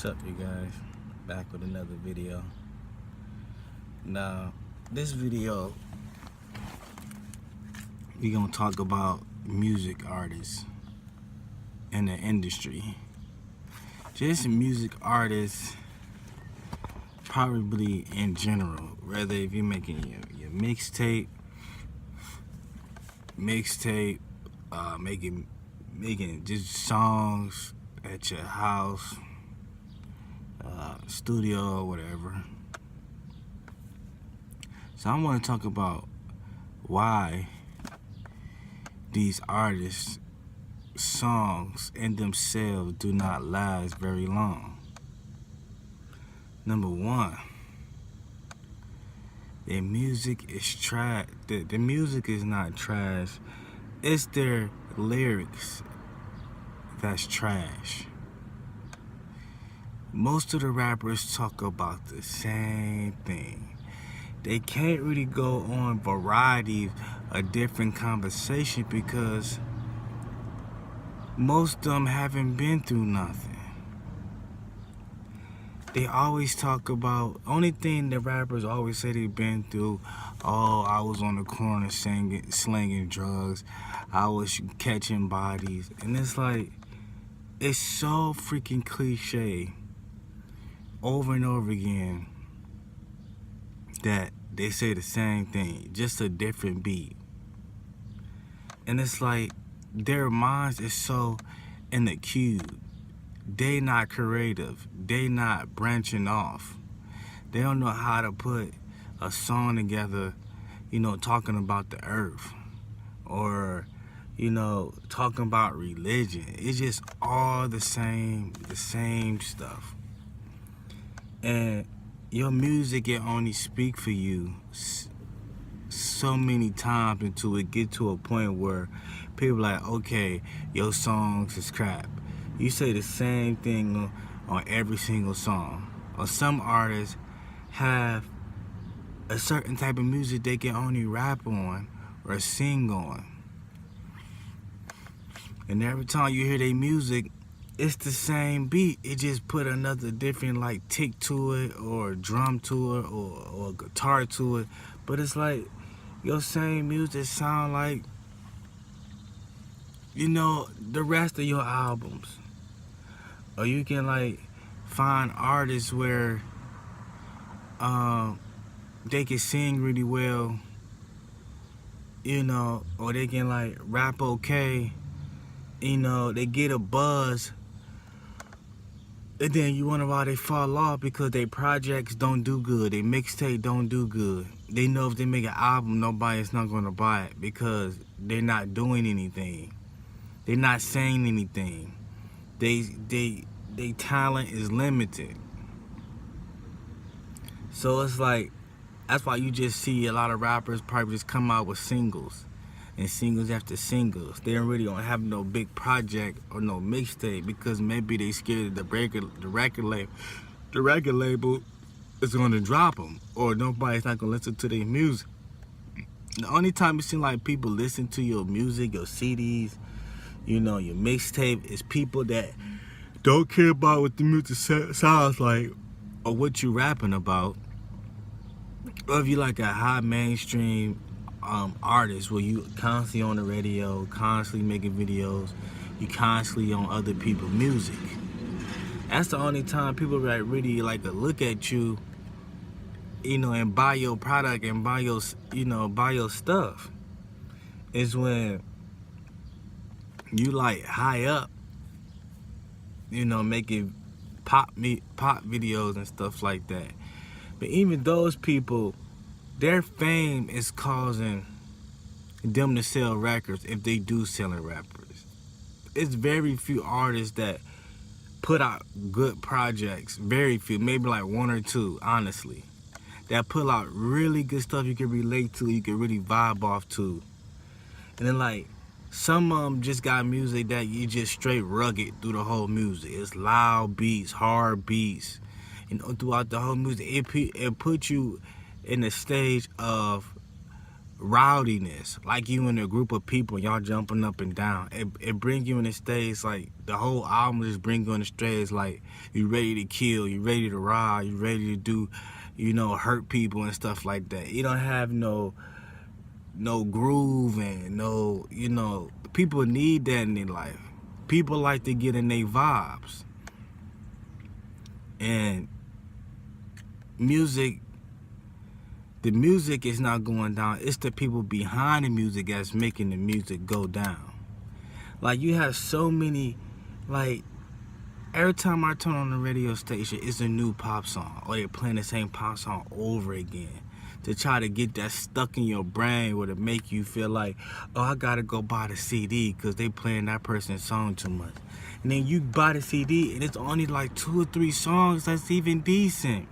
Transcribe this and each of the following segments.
What's up, you guys? Back with another video. Now, this video, we gonna talk about music artists in the industry. Just music artists, probably in general. Whether if you're making your mixtape, making just songs at your house, studio or whatever. So I want to talk about why these artists' songs in themselves do not last very long. Number one, their music is trash. The music is not trash. It's their lyrics that's trash. Most of the rappers talk about the same thing. They can't really go on variety of different conversation because most of them haven't been through nothing. They always talk about, only thing the rappers always say they've been through, oh, I was on the corner slinging drugs, I was catching bodies. And it's like, it's so freaking cliche over and over again that they say the same thing, just a different beat. And it's like their minds is so in the cube. They not creative. They not branching off. They don't know how to put a song together, talking about the earth or, talking about religion. It's just all the same stuff. And your music can only speak for you so many times until it get to a point where people like, okay, your songs is crap. You say the same thing on every single song. Or some artists have a certain type of music they can only rap on or sing on. And every time you hear their music, it's the same beat. It just put another different like tick to it or drum to it or guitar to it. But it's like your same music sound like, the rest of your albums. Or you can like find artists where they can sing really well, or they can like rap okay, they get a buzz. And then you wonder why they fall off because their projects don't do good. Their mixtape don't do good. They know if they make an album, nobody's not going to buy it because they're not doing anything. They're not saying anything. They talent is limited. So it's like, that's why you just see a lot of rappers probably just come out with singles and singles after singles. They really don't have no big project or no mixtape because maybe they scared the record label is going to drop them or nobody's not going to listen to their music. The only time you see like people listen to your music, your CDs, your mixtape is people that don't care about what the music sounds like or what you rapping about. Or if you like a high mainstream artist where you constantly on the radio, constantly making videos, you constantly on other people's music. That's the only time people really like to look at you, and buy your product and buy your stuff. Is when you like high up, making pop videos and stuff like that. But even those people, their fame is causing them to sell records if they do selling records. It's very few artists that put out good projects. Very few, maybe like one or two, honestly. That put out really good stuff you can relate to, you can really vibe off to. And then like, some of them just got music that you just straight rugged through the whole music. It's loud beats, hard beats. Throughout the whole music, it put you in the stage of rowdiness, like you in a group of people, y'all jumping up and down. It bring you in the stage, like the whole album just bring you in the stage, like you ready to kill, you ready to rob, you ready to do, hurt people and stuff like that. You don't have no groove and no, people need that in their life. People like to get in their vibes. And the music is not going down. It's the people behind the music that's making the music go down. Like, you have so many, like, every time I turn on the radio station, it's a new pop song. Or they're playing the same pop song over again to try to get that stuck in your brain, where to make you feel like, oh, I gotta go buy the CD because they playing that person's song too much. And then you buy the CD and it's only like 2 or 3 songs that's even decent,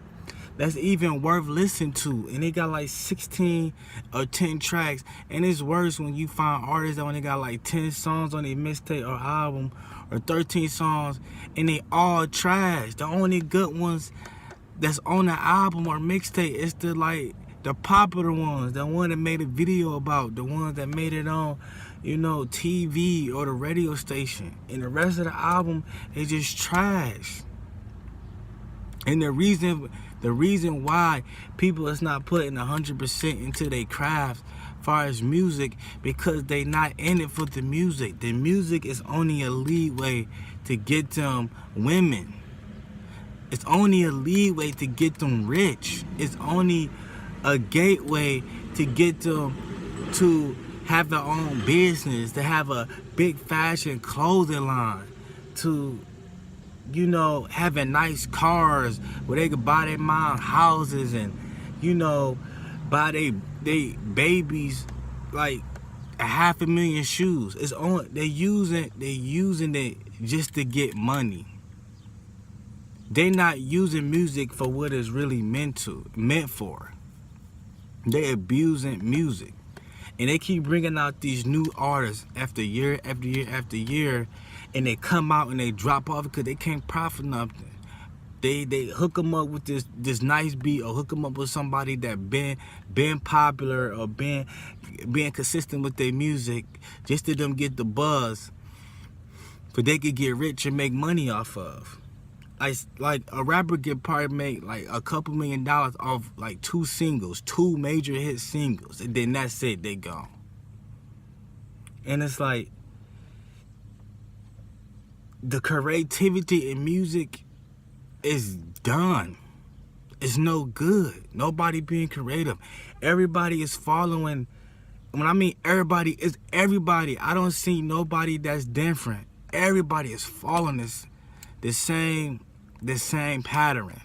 that's even worth listening to, and they got like 16 or 10 tracks. And it's worse when you find artists that only got like 10 songs on their mixtape or album, or 13 songs, and they all trash. The only good ones that's on the album or mixtape is the popular ones, the one that made a video about, the ones that made it on, TV or the radio station. And the rest of the album is just trash. And the reason why people is not putting 100% into their craft as far as music, because they not in it for the music. The music is only a leeway to get them women. It's only a leeway to get them rich. It's only a gateway to get them to have their own business, to have a big fashion clothing line, to having nice cars where they could buy their mom houses and, buy they babies like 500,000 shoes. It's on. They're using it just to get money. They're not using music for what it's really meant for. They're abusing music. And they keep bringing out these new artists after year after year after year, and they come out and they drop off because they can't profit nothing. They hook them up with this nice beat, or hook them up with somebody that been popular or being consistent with their music, just to them get the buzz, so they could get rich and make money off of. Like a rapper could probably make like a couple $1 million off like 2 major hit singles, and then that's it, they gone. And it's like, the creativity in music is done. It's no good. Nobody being creative. Everybody is following. When I mean everybody, it's everybody. I don't see nobody that's different. Everybody is following the same pattern,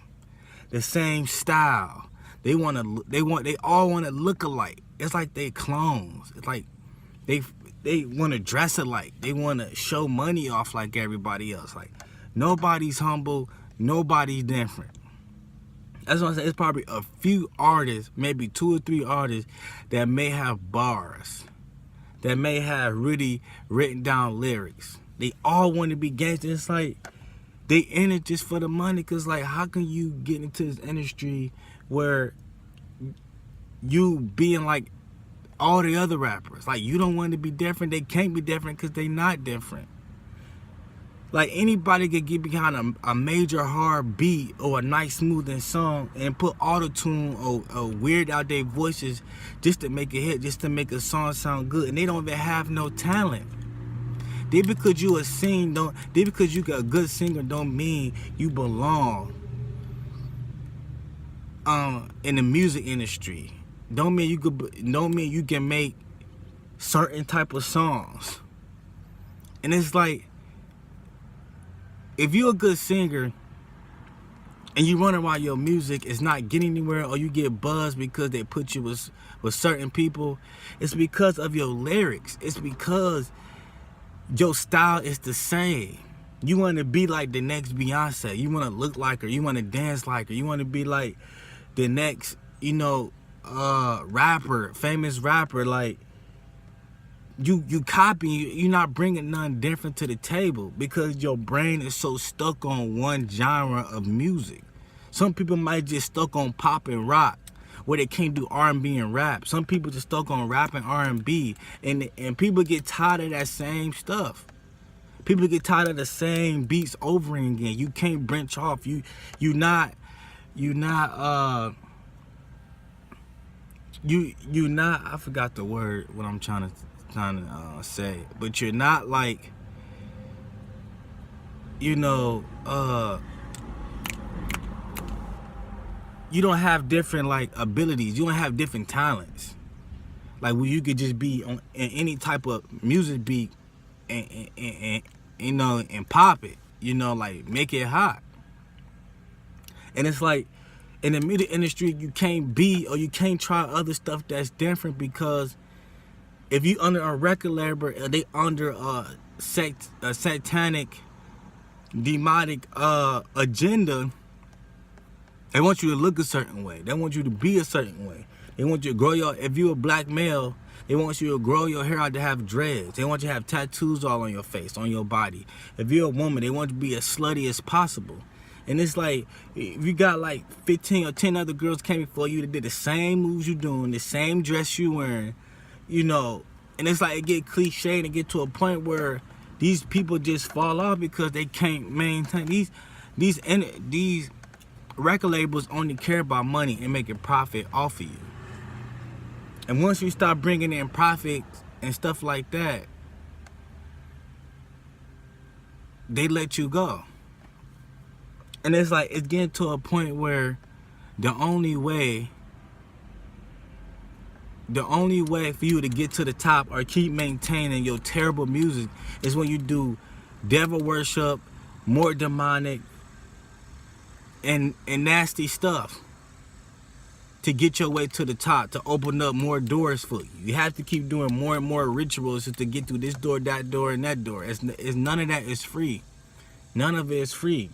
the same style. They all want to look alike. It's like they clones. It's like they want to dress alike. They want to show money off like everybody else. Like, nobody's humble, nobody's different. That's what I'm saying. It's probably a few artists, maybe 2 or 3 artists, that may have bars, that may have really written down lyrics. They all want to be gangsters. It's like, they in it just for the money. Because, like, how can you get into this industry where you being like all the other rappers? Like, you don't want to be different. They can't be different because they not different. Like, anybody could get behind a major hard beat or a nice smoothing song and put auto-tune or weird out their voices just to make a hit, just to make a song sound good. And they don't even have no talent. Just because you got a good singer don't mean you belong in the music industry. Don't mean you can make certain type of songs. And it's like, if you're a good singer and you wonder why your music is not getting anywhere, or you get buzzed because they put you with certain people, it's because of your lyrics. It's because your style is the same. You want to be like the next Beyonce. You want to look like her. You want to dance like her. You want to be like the next, rapper, famous rapper. Like, you copy. You're not bringing nothing different to the table because your brain is so stuck on one genre of music. Some people might just stuck on pop and rock, where they can't do R&B and rap. Some people just stuck on rap and R&B, and people get tired of that same stuff. People get tired of the same beats over again. You can't branch off. You not I forgot the word what I'm trying to say, but you're not like, you know, you don't have different like abilities. You don't have different talents. Like where you could just be on in any type of music beat and you know, and pop it, you know, like make it hot. And it's like in the music industry, you can't be or you can't try other stuff that's different, because if you under a record label, they under a satanic, demonic agenda. They want you to look a certain way. They want you to be a certain way. They want you to grow if you're a black male, they want you to grow your hair out to have dreads. They want you to have tattoos all on your face, on your body. If you're a woman, they want you to be as slutty as possible. And it's like, if you got like 15 or 10 other girls came before you that did the same moves you doing, the same dress you wearing, you know, and it's like it get cliche and get to a point where these people just fall off because they can't maintain. These record labels only care about money and making profit off of you. And once you start bringing in profits and stuff like that, they let you go. And it's like, it's getting to a point where the only way for you to get to the top or keep maintaining your terrible music is when you do devil worship, more demonic, and nasty stuff to get your way to the top, to open up more doors for you. You have to keep doing more and more rituals to get through this door, that door, and that door. It's none of that is free. None of it is free.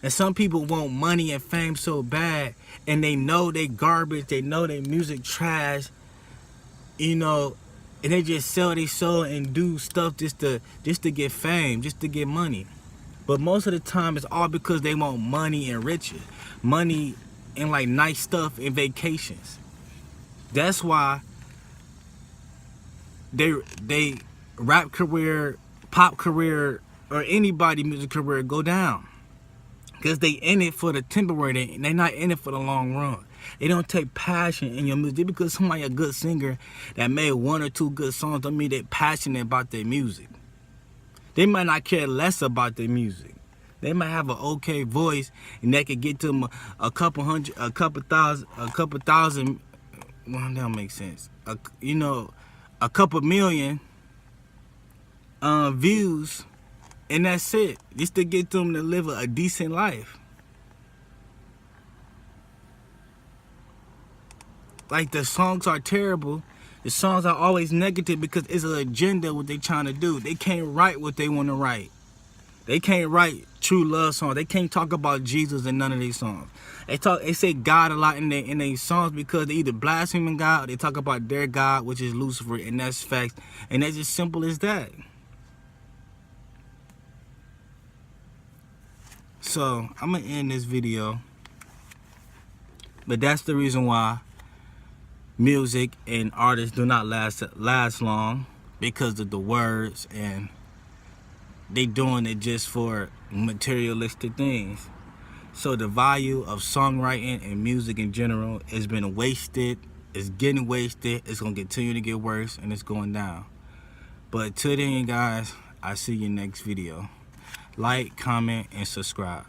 And some people want money and fame so bad, and they know they garbage, they know they music trash, you know, and they just sell their soul and do stuff just to get fame, just to get money. But most of the time, it's all because they want money and riches, money and like nice stuff and vacations. That's why they rap career, pop career, or anybody music career go down. Because they in it for the temporary, they not in it for the long run. They don't take passion in your music. Because somebody a good singer that made 1 or 2 good songs don't mean they're passionate about their music. They might not care less about their music. They might have an okay voice and they could get to them a couple thousand. Well, that don't make sense. You know, a couple million views, and that's it. Just to get them to live a decent life. Like, the songs are terrible. The songs are always negative because it's an agenda what they trying to do. They can't write what they want to write. They can't write true love songs. They can't talk about Jesus in none of these songs. They say God a lot in their songs because they either blaspheme God or they talk about their God, which is Lucifer, and that's facts. And that's as simple as that. So I'm gonna end this video. But that's the reason why music and artists do not last long, because of the words, and they doing it just for materialistic things. So the value of songwriting and music in general has been wasted. It's getting wasted. It's gonna continue to get worse, and it's going down. But till then, guys, I'll see you next video. Like, comment, and subscribe.